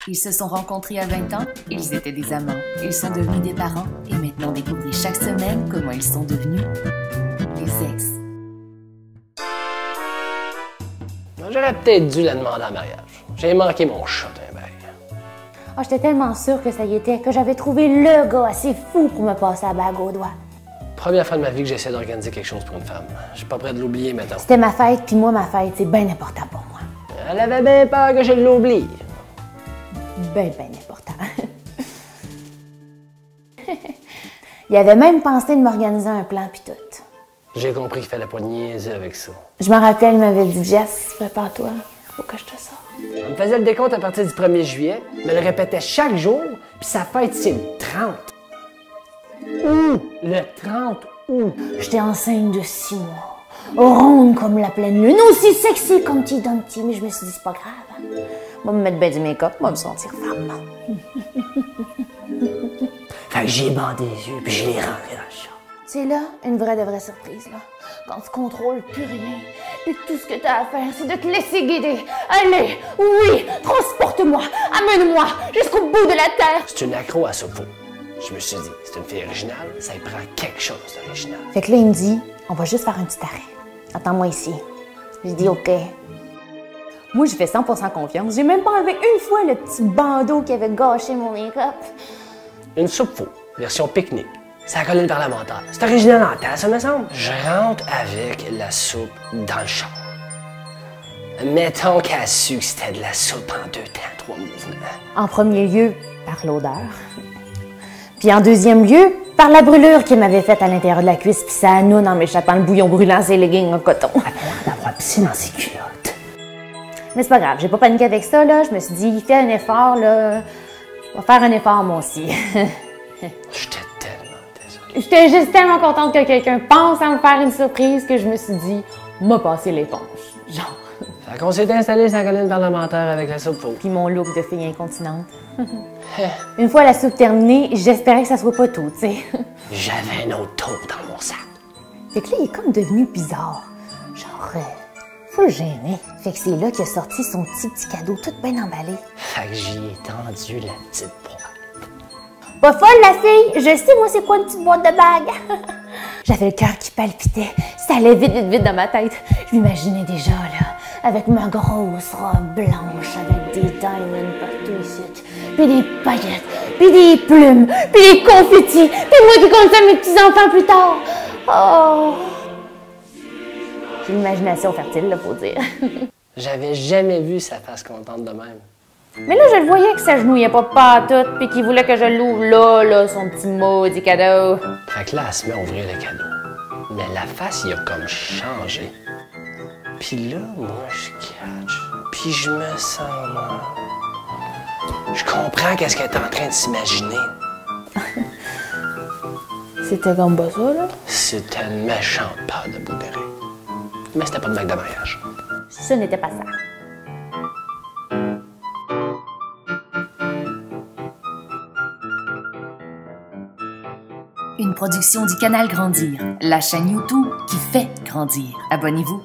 Ils se sont rencontrés à 20 ans, ils étaient des amants. Ils sont devenus des parents et maintenant découvrez chaque semaine comment ils sont devenus des ex. J'aurais peut-être dû la demander en mariage. J'ai manqué mon shot un bail. Oh, j'étais tellement sûre que ça y était, que j'avais trouvé le gars assez fou pour me passer la bague au doigt. Première fois de ma vie que j'essaie d'organiser quelque chose pour une femme. Je suis pas prêt de l'oublier maintenant. C'était ma fête, puis moi, ma fête, c'est bien important pour moi. Elle avait bien peur que je l'oublie. Ben important. Il avait même pensé de m'organiser un plan, puis tout. J'ai compris qu'il fallait pas niaiser avec ça. Je me rappelle, il m'avait dit, Jess, prépare-toi, faut que je te sorte. On me faisait le décompte à partir du 1er juillet, mais le répétait chaque jour, puis sa fête, c'est le 30. Le 30 août. J'étais enceinte de 6 mois, ronde comme la pleine lune, aussi sexy comme T. Dumpty, mais je me suis dit, c'est pas grave. Hein. Moi, me mettre bien du make-up, moi, me sentir femme. Fait que j'ai bandé les yeux, puis je l'ai rentré dans le chat. C'est là une vraie de vraie surprise, là. Quand tu contrôles plus rien, et que tout ce que tu as à faire, c'est de te laisser guider. Allez, oui, transporte-moi, amène-moi jusqu'au bout de la terre. C'est une accro à Souffo. Je me suis dit, c'est une fille originale, ça y prend quelque chose d'original. Fait que là, il me dit, on va juste faire un petit arrêt. Attends-moi ici. J'ai dit, OK. Moi, j'ai fait 100% confiance. J'ai même pas enlevé une fois le petit bandeau qui avait gâché mon make-up. Une soupe faux, version pique-nique. C'est la colline parlementaire. C'est original en tasse, ça me semble. Je rentre avec la soupe dans le char. Mettons qu'elle a su que c'était de la soupe en 2 temps, 3 mouvements. En premier lieu, par l'odeur. Puis en deuxième lieu, par la brûlure qu'il m'avait faite à l'intérieur de la cuisse, puis ça anoune en m'échappant le bouillon brûlant ses leggings en coton. Elle a l'air d'avoir pissé dans ses culottes. Mais c'est pas grave, j'ai pas paniqué avec ça, là. Je me suis dit, fais un effort, là. On va faire un effort, moi aussi. J'étais tellement désolé. J'étais juste tellement contente que quelqu'un pense à me faire une surprise que je me suis dit, m'a passé l'éponge. Genre. Fait qu'on s'est installé sur la colline parlementaire avec la soupe faux. Puis mon look de fille incontinente. Une fois la soupe terminée, j'espérais que ça soit pas tout, tu sais. J'avais un autre tour dans mon sac. Fait que là, il est comme devenu bizarre. Genre, full gêné. Fait que c'est là qu'il a sorti son petit cadeau tout bien emballé. Fait que j'y ai tendu la petite boîte. Pas folle, la fille! Je sais, moi, c'est quoi une petite boîte de bague? J'avais le cœur qui palpitait. Ça allait vite, vite, vite dans ma tête. Je m'imaginais déjà, là, avec ma grosse robe blanche, avec des diamonds partout ici, puis des paillettes, puis des plumes, puis des confettis, puis moi qui compte ça à mes petits-enfants plus tard. Oh! J'ai l'imagination fertile, là, faut dire. J'avais jamais vu sa face contente de même. Mais là, je le voyais que ça genouillait pas tout, puis qu'il voulait que je l'ouvre là, son petit maudit cadeau. Fait que là, elle se met à ouvrir le cadeau. Mais la face, il a comme changé. Puis là, moi, je catch. Puis je me sens mal. Je comprends qu'est-ce qu'elle est en train de s'imaginer. C'était comme pas ça, là? C'était une méchante part de bout de rire. Mais c'était pas de bague de mariage. Ce n'était pas ça. Une production du canal Grandir, la chaîne YouTube qui fait grandir. Abonnez-vous.